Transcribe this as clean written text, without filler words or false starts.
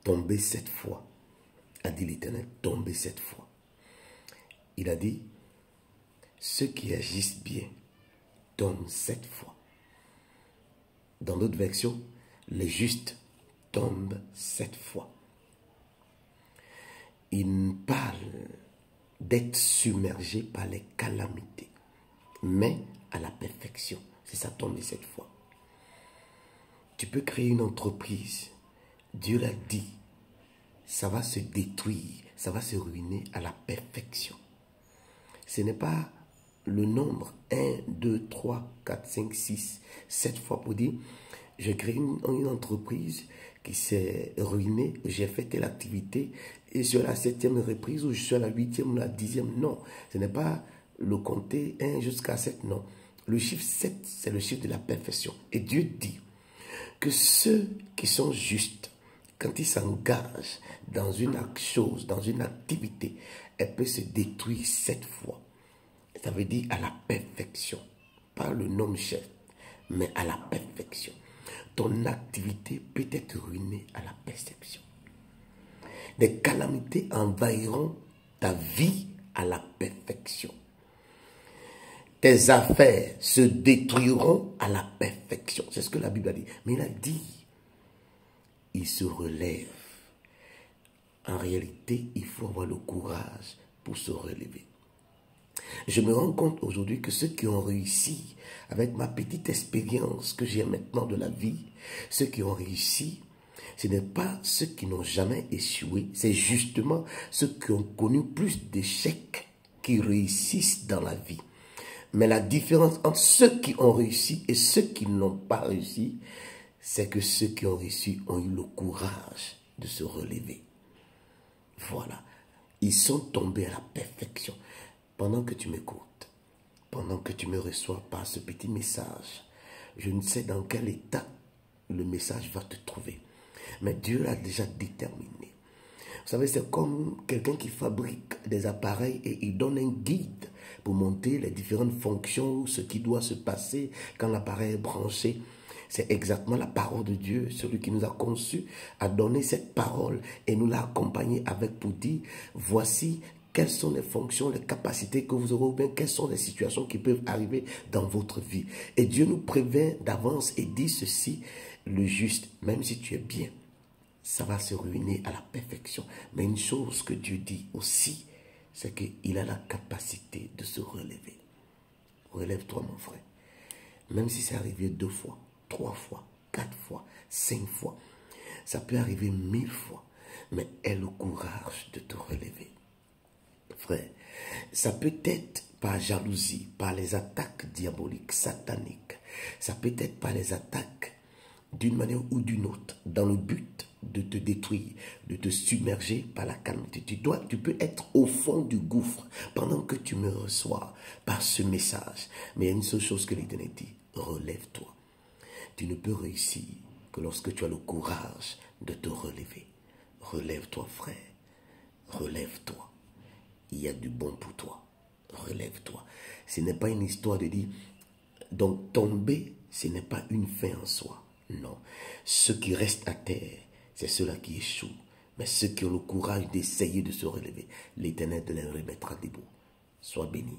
tomber 7 fois, a dit l'Éternel, tomber 7 fois. Il a dit, ceux qui agissent bien tombent 7 fois. Dans d'autres versions, les justes tombent 7 fois. Il parle d'être submergé par les calamités, mais à la perfection. C'est ça, tomber 7 fois. Tu peux créer une entreprise. Dieu l'a dit. Ça va se détruire, ça va se ruiner à la perfection. Ce n'est pas le nombre 1, 2, 3, 4, 5, 6, 7 fois pour dire j'ai créé une entreprise qui s'est ruinée, j'ai fait telle activité et sur la 7e reprise ou je suis à la 8e ou la 10e. Non, ce n'est pas le compter 1 jusqu'à 7, non. Le chiffre 7, c'est le chiffre de la perfection. Et Dieu dit que ceux qui sont justes, quand ils s'engagent dans une chose, dans une activité, elle peut se détruire 7 fois. Ça veut dire à la perfection. Pas le nom chef, mais à la perfection. Ton activité peut être ruinée à la perfection. Des calamités envahiront ta vie à la perfection. Tes affaires se détruiront à la perfection. C'est ce que la Bible a dit. Mais il a dit, il se relève. En réalité, il faut avoir le courage pour se relever. Je me rends compte aujourd'hui que ceux qui ont réussi, avec ma petite expérience que j'ai maintenant de la vie, ceux qui ont réussi, ce n'est pas ceux qui n'ont jamais échoué, c'est justement ceux qui ont connu plus d'échecs qui réussissent dans la vie. Mais la différence entre ceux qui ont réussi et ceux qui n'ont pas réussi, c'est que ceux qui ont réussi ont eu le courage de se relever. Voilà. Ils sont tombés à la perfection. Pendant que tu m'écoutes, pendant que tu me reçois par ce petit message, je ne sais dans quel état le message va te trouver. Mais Dieu l'a déjà déterminé. Vous savez, c'est comme quelqu'un qui fabrique des appareils et il donne un guide pour monter les différentes fonctions, ce qui doit se passer quand l'appareil est branché. C'est exactement la parole de Dieu. Celui qui nous a conçus a donné cette parole et nous l'a accompagné avec pour dire, voici quelles sont les fonctions, les capacités que vous aurez, ou bien quelles sont les situations qui peuvent arriver dans votre vie. Et Dieu nous prévient d'avance et dit ceci, le juste, même si tu es bien, ça va se ruiner à la perfection. Mais une chose que Dieu dit aussi, c'est qu'il a la capacité de se relever. Relève-toi, mon frère. Même si c'est arrivé 2 fois, 3 fois, 4 fois, 5 fois, ça peut arriver 1000 fois, mais aie le courage de te relever. Frère, ça peut être par jalousie, par les attaques diaboliques, sataniques. Ça peut être par les attaques d'une manière ou d'une autre, dans le but de te détruire, de te submerger par la calamité. Tu peux être au fond du gouffre pendant que tu me reçois par ce message. Mais il y a une seule chose que l'Éternel dit, relève-toi. Tu ne peux réussir que lorsque tu as le courage de te relever. Relève-toi, frère. Relève-toi. Il y a du bon pour toi. Relève-toi. Ce n'est pas une histoire de dire, donc tomber, ce n'est pas une fin en soi. Non. Ceux qui restent à terre, c'est ceux-là qui échouent. Mais ceux qui ont le courage d'essayer de se relever, l'Éternel les remettra debout. Sois béni.